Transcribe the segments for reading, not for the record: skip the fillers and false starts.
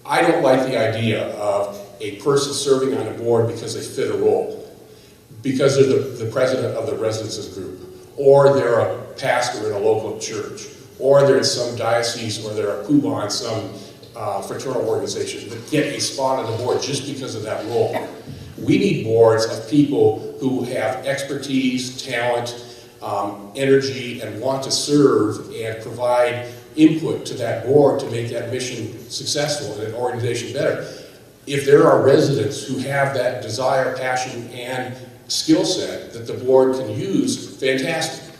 I don't like the idea of a person serving on a board because they fit a role, because they're the president of the residences group, or they're a pastor in a local church, or they're in some diocese, or they're a poobah in some fraternal organization, that get a spot on the board just because of that role. We need boards of people who have expertise, talent, energy, and want to serve and provide input to that board to make that mission successful and an organization better. If there are residents who have that desire, passion, and skill set that the board can use, fantastic.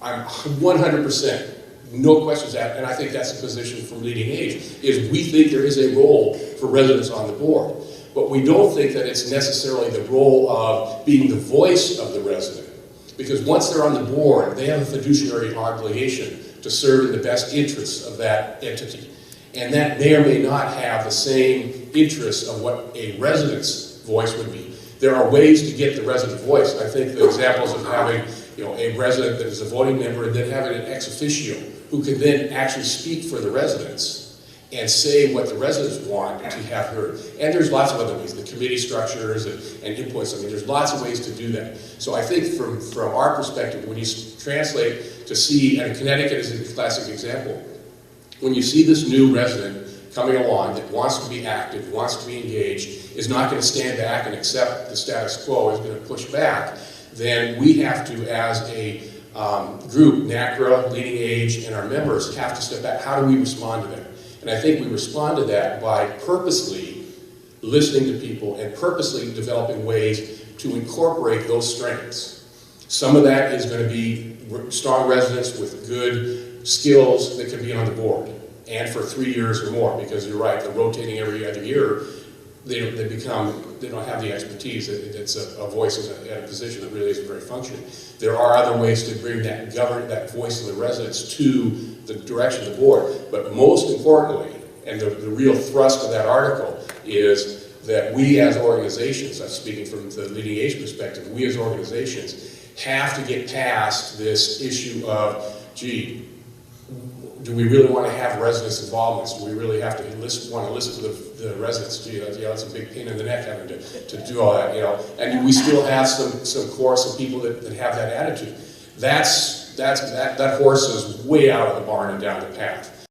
I'm 100%, no questions asked, and I think that's the position from Leading Age, is we think there is a role for residents on the board. But we don't think that it's necessarily the role of being the voice of the resident. Because once they're on the board, they have a fiduciary obligation to serve in the best interests of that entity. And that may or may not have the same interests of what a resident's voice would be. There are ways to get the resident voice. I think the examples of having a resident that is a voting member and then having an ex officio who can then actually speak for the residents and say what the residents want to have heard. And there's lots of other ways, the committee structures and inputs. I mean, there's lots of ways to do that. So I think from our perspective, when you translate to see, and Connecticut is a classic example, when you see this new resident coming along that wants to be active, wants to be engaged, is not going to stand back and accept the status quo, is going to push back, then we have to, as a group, NaCCRA, Leading Age, and our members, have to step back. How do we respond to that? And I think we respond to that by purposely listening to people and purposely developing ways to incorporate those strengths. Some of that is going to be strong residents with good skills that can be on the board, and for 3 years or more, because you're right, they're rotating every other year. They don't have the expertise. It's a voice at a position that really isn't very functioning. There are other ways to bring that voice of the residents to the direction of the board. But most importantly, and the real thrust of that article, is that we as organizations, I'm speaking from the Leading Age perspective, we as organizations have to get past this issue of, gee, do we really want to have residents' involvements? Do we really have to want to listen to the residents? Gee, that's a big pain in the neck having to do all that, And do we still have some people that have that attitude? That horse is way out of the barn and down the path.